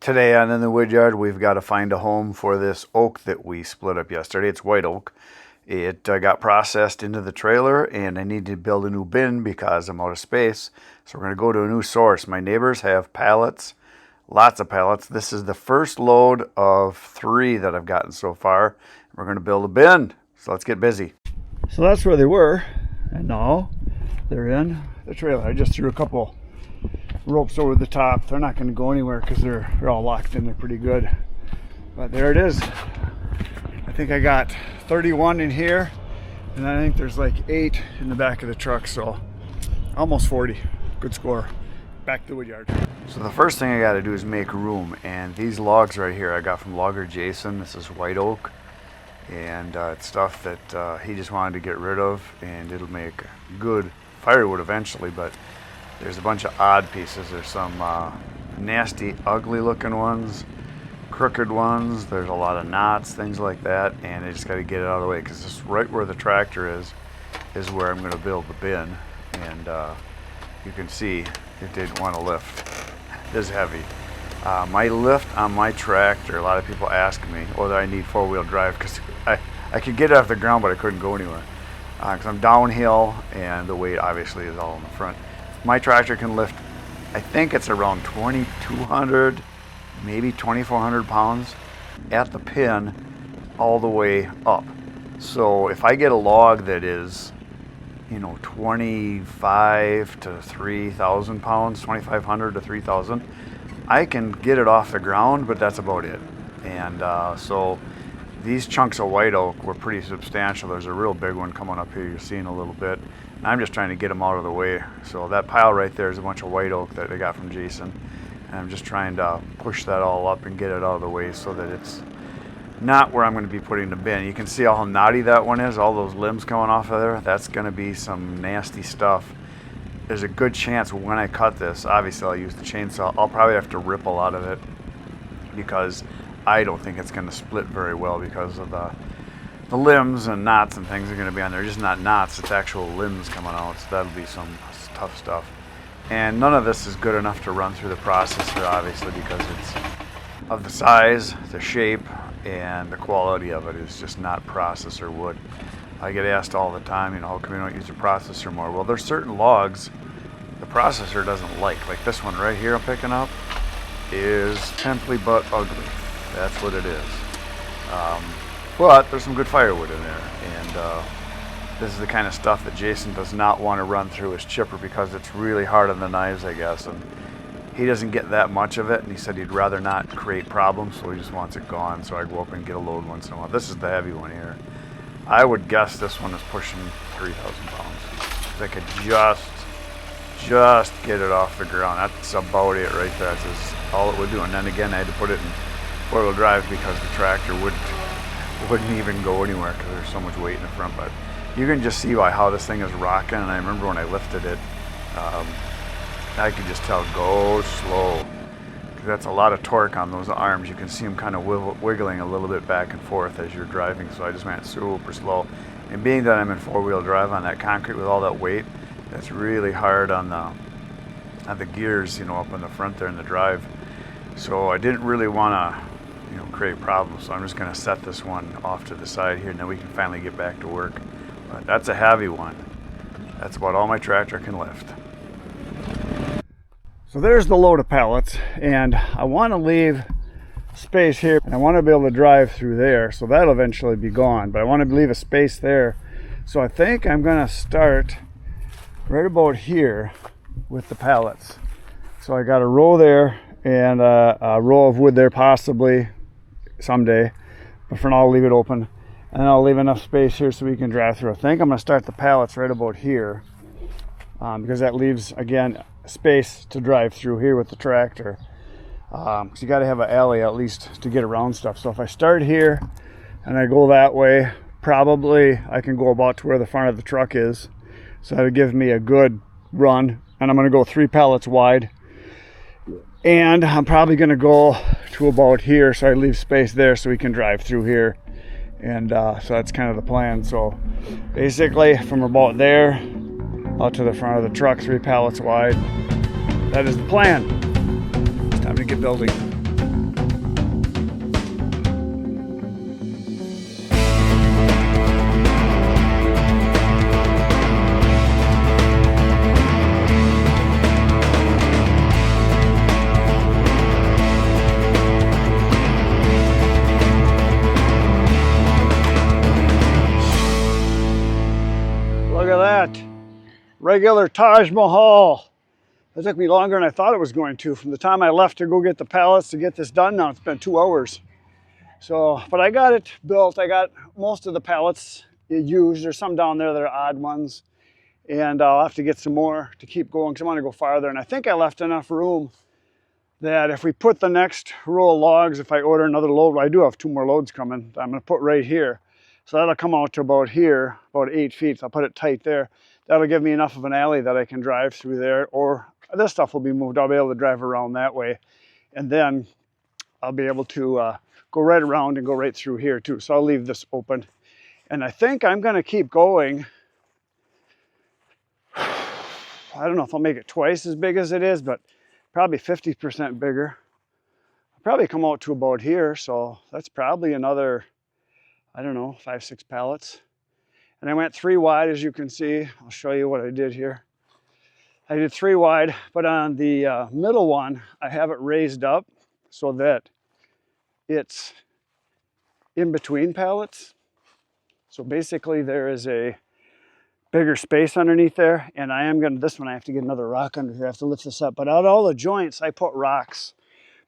Today on In the Woodyard, we've got to find a home for this oak that we split up yesterday. It's white oak. It got processed into the trailer, and I need to build a new bin because I'm out of space. So we're going to go to a new source. My neighbors have pallets, lots of pallets. This is the first load of 3 that I've gotten so far. We're going to build a bin. So let's get busy. So that's where they were, and now they're in the trailer. I just threw a couple ropes over the top. They're not going to go anywhere because they're all locked in. They're pretty good. But there it is. I think I got 31 in here, and I think there's like 8 in the back of the truck, so almost 40. Good score. Back to the woodyard. So the first thing I got to do is make room, and these logs right here I got from Logger Jason. This is white oak, and it's stuff that he just wanted to get rid of, and it'll make good firewood eventually. But there's a bunch of odd pieces. There's some nasty, ugly looking ones, crooked ones. There's a lot of knots, things like that, and I just got to get it out of the way because this right where the tractor is where I'm going to build the bin. And you can see it didn't want to lift. It is heavy. My lift on my tractor, a lot of people ask me whether I need 4-wheel drive because I could get it off the ground, but I couldn't go anywhere because I'm downhill, and the weight obviously is all in the front. My tractor can lift, I think it's around 2,200, maybe 2,400 pounds at the pin all the way up. So if I get a log that is, 25 to 3,000 pounds, 2,500 to 3,000, I can get it off the ground, but that's about it. And so these chunks of white oak were pretty substantial. There's a real big one coming up here. You're seeing a little bit. And I'm just trying to get them out of the way. So that pile right there is a bunch of white oak that I got from Jason. And I'm just trying to push that all up and get it out of the way so that it's not where I'm going to be putting the bin. You can see how knotty that one is, all those limbs coming off of there. That's going to be some nasty stuff. There's a good chance when I cut this, obviously I'll use the chainsaw, I'll probably have to rip a lot of it because I don't think it's going to split very well because of the limbs and knots and things are going to be on there. Just not knots, it's actual limbs coming out, so that'll be some tough stuff. And none of this is good enough to run through the processor, obviously, because it's of the size, the shape, and the quality of it is just not processor wood. I get asked all the time, how come you don't use a processor more? Well, there's certain logs the processor doesn't like this one right here I'm picking up is pimply but ugly. That's what it is. But there's some good firewood in there, and this is the kind of stuff that Jason does not want to run through his chipper because it's really hard on the knives, I guess, and he doesn't get that much of it, and he said he'd rather not create problems, so he just wants it gone. So I go up and get a load once in a while. This is the heavy one here. I would guess this one is pushing 3,000 pounds. I could just get it off the ground. That's about it right there. That's just all it would do. And then again, I had to put it in 4-wheel drive because the tractor wouldn't even go anywhere because there's so much weight in the front. But you can just see how this thing is rocking. And I remember when I lifted it, I could just tell go slow. That's a lot of torque on those arms. You can see them kind of wiggling a little bit back and forth as you're driving. So I just went super slow. And being that I'm in 4-wheel drive on that concrete with all that weight, that's really hard on the gears, up in the front there in the drive. So I didn't really want to, create problems. So I'm just going to set this one off to the side here, and then we can finally get back to work. But that's a heavy one. That's about all my tractor can lift. So there's the load of pallets, and I want to leave space here, and I want to be able to drive through there, so that'll eventually be gone, but I want to leave a space there. So I think I'm going to start right about here with the pallets. So I got a row there and a row of wood there possibly someday, but for now I'll leave it open, and I'll leave enough space here so we can drive through. I think I'm going to start the pallets right about here because that leaves, again, space to drive through here with the tractor. So you got to have an alley at least to get around stuff. So if I start here and I go that way, probably I can go about to where the front of the truck is. So that'll give me a good run, and I'm going to go 3 pallets wide, and I'm probably going to go to about here so I leave space there so we can drive through here. And so that's kind of the plan. So basically from about there out to the front of the truck, 3 pallets wide. That is the plan. It's time to get building. Look at that. Regular Taj Mahal. It took me longer than I thought it was going to. From the time I left to go get the pallets to get this done now, it's been 2 hours. So, but I got it built. I got most of the pallets used. There's some down there that are odd ones. And I'll have to get some more to keep going because I want to go farther. And I think I left enough room that if we put the next row of logs, if I order another load, I do have 2 more loads coming, I'm going to put right here. So that'll come out to about here, about 8 feet. So I'll put it tight there. That'll give me enough of an alley that I can drive through there, or this stuff will be moved. I'll be able to drive around that way. And then I'll be able to go right around and go right through here too. So I'll leave this open. And I think I'm going to keep going. I don't know if I'll make it twice as big as it is, but probably 50% bigger. I'll probably come out to about here, so that's probably another, I don't know, 5, 6 pallets. And I went 3 wide, as you can see. I'll show you what I did here. I did 3 wide, but on the middle one, I have it raised up so that it's in between pallets. So basically there is a bigger space underneath there, and I am gonna, this one I have to get another rock under here. I have to lift this up, but out of all the joints I put rocks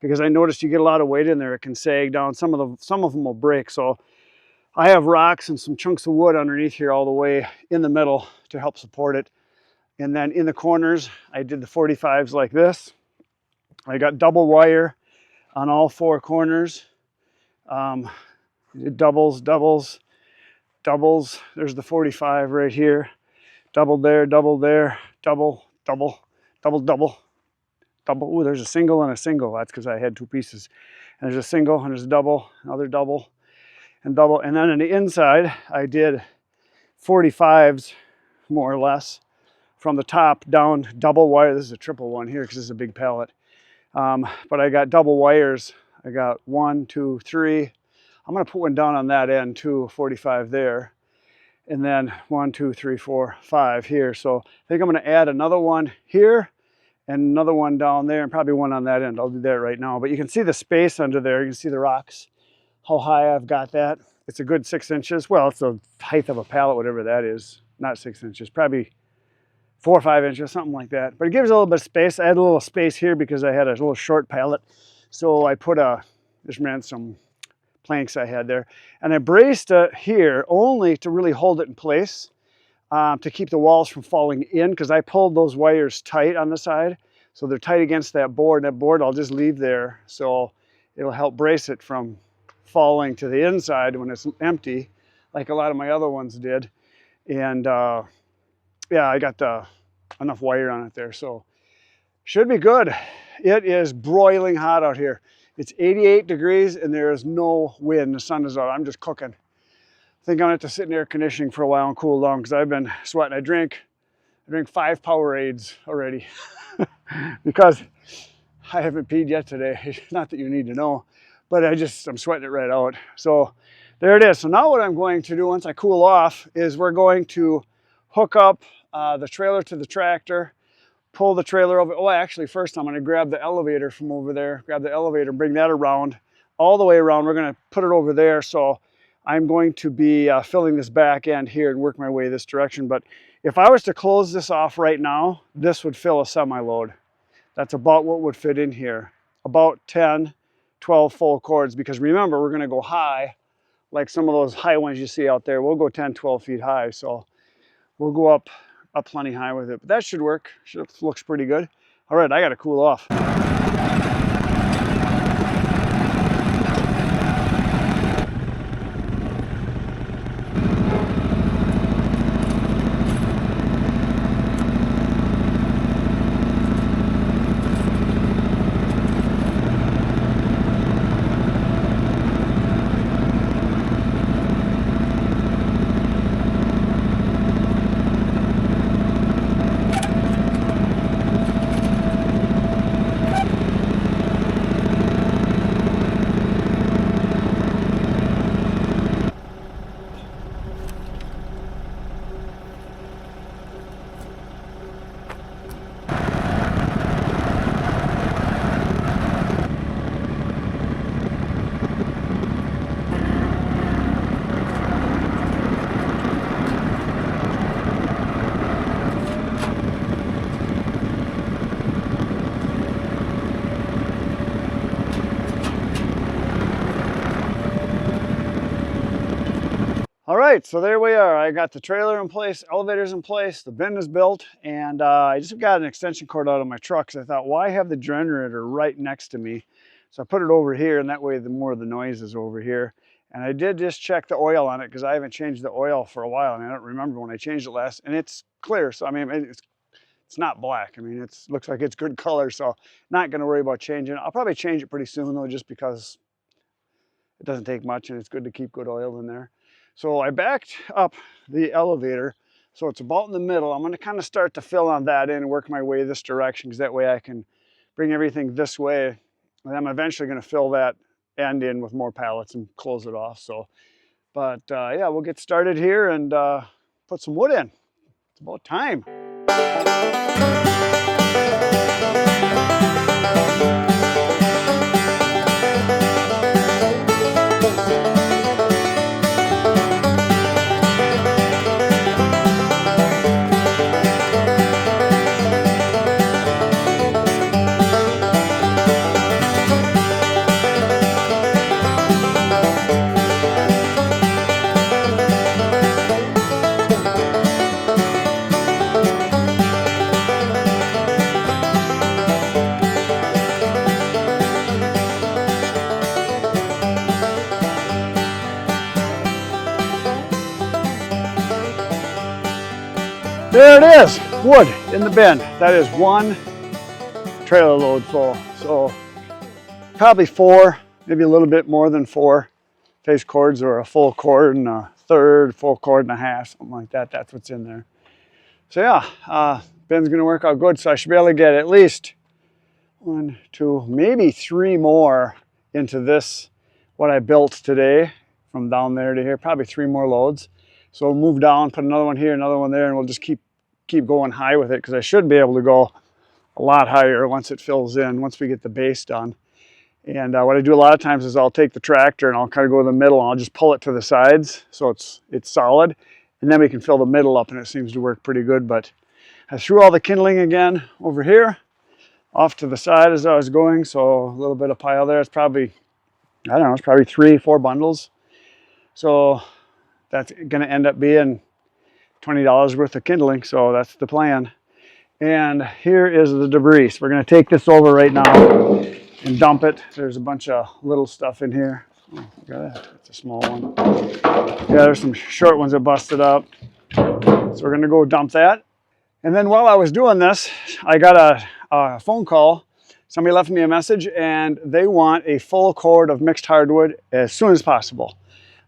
because I noticed you get a lot of weight in there, it can sag down. Some of them will break. So I have rocks and some chunks of wood underneath here all the way in the middle to help support it. And then in the corners I did the 45s like this. I got double wire on all 4 corners. Doubles. There's the 45 right here. Double there, double there, double. Ooh, there's a single and a single. That's because I had 2 pieces. And there's a single and there's a double, another double, and double. And then on the inside, I did 45s, more or less, from the top down, double wire. This is a triple one here because this is a big pallet. But I got double wires. I got 1, 2, 3. I'm going to put one down on that end too, 45 there. And then 1, 2, 3, 4, 5 here. So I think I'm going to add another one here and another one down there and probably one on that end. I'll do that right now. But you can see the space under there. You can see the rocks, how high I've got that. It's a good 6 inches. Well, it's the height of a pallet, whatever that is. Not 6 inches, probably 4 or 5 inches, something like that. But it gives a little bit of space. I had a little space here because I had a little short pallet. So I put just ran some planks I had there, and I braced it here only to really hold it in place, to keep the walls from falling in, because I pulled those wires tight on the side, so they're tight against that board. That board I'll just leave there, so it'll help brace it from falling to the inside when it's empty, like a lot of my other ones did. And yeah, I got enough wire on it there, so should be good. It is broiling hot out here. It's 88 degrees and there is no wind. The sun is out. I'm just cooking. I think I'm gonna have to sit in air conditioning for a while and cool down because I've been sweating. I drink 5 Powerades already because I haven't peed yet today. Not that you need to know, but I'm sweating it right out. So there it is. So now what I'm going to do once I cool off is we're going to hook up the trailer to the tractor, pull the trailer over. Oh, actually, first I'm going to grab the elevator from over there, grab the elevator and bring that around, all the way around. We're going to put it over there. So I'm going to be filling this back end here and work my way this direction. But if I was to close this off right now, this would fill a semi-load. That's about what would fit in here. About 10, 12 full cords, because remember, we're going to go high, like some of those high ones you see out there. We'll go 10, 12 feet high. So we'll go up plenty high with it, but that should work. Looks pretty good. All right, I got to cool off. right, so there we are. I got the trailer in place, elevators in place, the bin is built, and I just got an extension cord out of my truck because I thought, why have the generator right next to me? So I put it over here, and that way the more of the noise is over here. And I did just check the oil on it because I haven't changed the oil for a while, and I don't remember when I changed it last, and it's clear. So I mean, it's not black. I mean, it looks like it's good color, so not going to worry about changing it. I'll probably change it pretty soon though, just because it doesn't take much and it's good to keep good oil in there. So I backed up the elevator, so it's about in the middle. I'm going to kind of start to fill on that in and work my way this direction, because that way I can bring everything this way, and I'm eventually going to fill that end in with more pallets and close it off. So, but yeah, we'll get started here and put some wood in. It's about time. There it is, wood in the bin. That is one trailer load full. So probably 4, maybe a little bit more than 4 face cords, or a full cord and a third, full cord and a half, something like that. That's what's in there. So yeah, bin's gonna work out good. So I should be able to get at least 1, 2, maybe 3 more into this, what I built today, from down there to here, probably 3 more loads. So we'll move down, put another one here, another one there, and we'll just keep going high with it, because I should be able to go a lot higher once it fills in, once we get the base done. And what I do a lot of times is I'll take the tractor and I'll kind of go to the middle and I'll just pull it to the sides so it's solid, and then we can fill the middle up, and it seems to work pretty good. But I threw all the kindling again over here off to the side as I was going, so a little bit of pile there. It's probably, I don't know, it's probably 3, 4 bundles. So that's going to end up being $20 worth of kindling, so that's the plan. And here is the debris. So we're going to take this over right now and dump it. There's a bunch of little stuff in here. Oh, look at that. It's a small one. Yeah, there's some short ones that busted up. So we're going to go dump that. And then while I was doing this, I got a phone call. Somebody left me a message, and they want a full cord of mixed hardwood as soon as possible.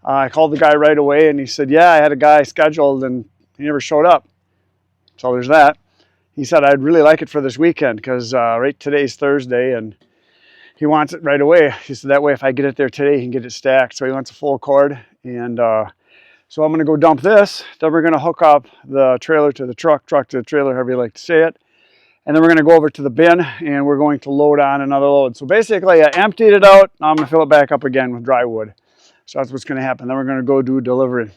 I called the guy right away, and he said, yeah, I had a guy scheduled and he never showed up. So there's that. He said, I'd really like it for this weekend, because right today's Thursday and he wants it right away. He said, that way if I get it there today, he can get it stacked. So he wants a full cord. And so I'm going to go dump this. Then we're going to hook up the trailer to the truck to the trailer, however you like to say it. And then we're going to go over to the bin and we're going to load on another load. So basically I emptied it out. Now I'm going to fill it back up again with dry wood. So that's what's going to happen. Then we're going to go do delivery.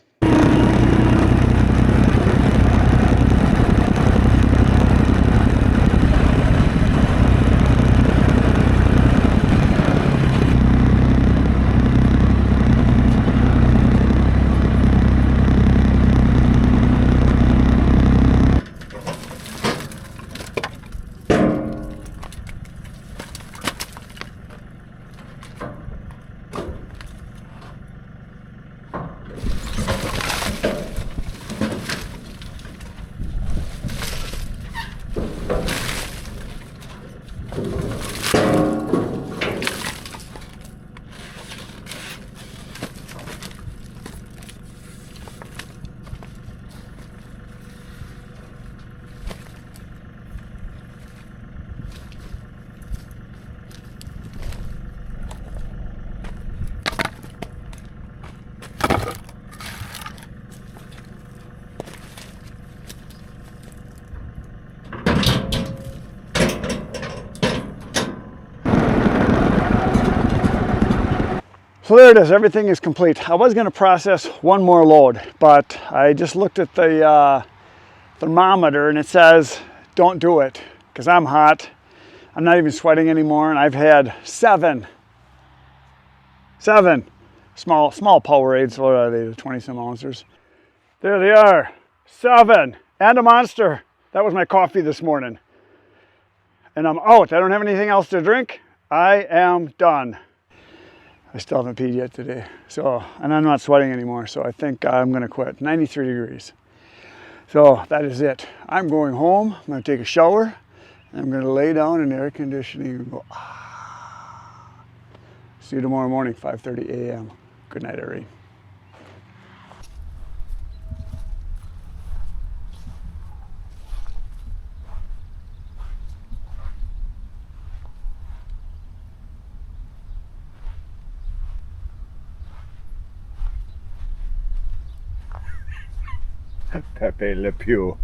So there it is, everything is complete. I was going to process one more load, but I just looked at the thermometer and it says don't do it, because I'm hot. I'm not even sweating anymore, and I've had seven small Powerades. What are they, 20 some ounces? There they are. 7 and a monster. That was my coffee this morning. And I'm out. I don't have anything else to drink. I am done. I still haven't peed yet today. So, and I'm not sweating anymore. So I think I'm going to quit. 93 degrees. So that is it. I'm going home. I'm going to take a shower. And I'm going to lay down in air conditioning and go, ah. See you tomorrow morning, 5:30 a.m. Good night, Irene. Pepe Le Pew.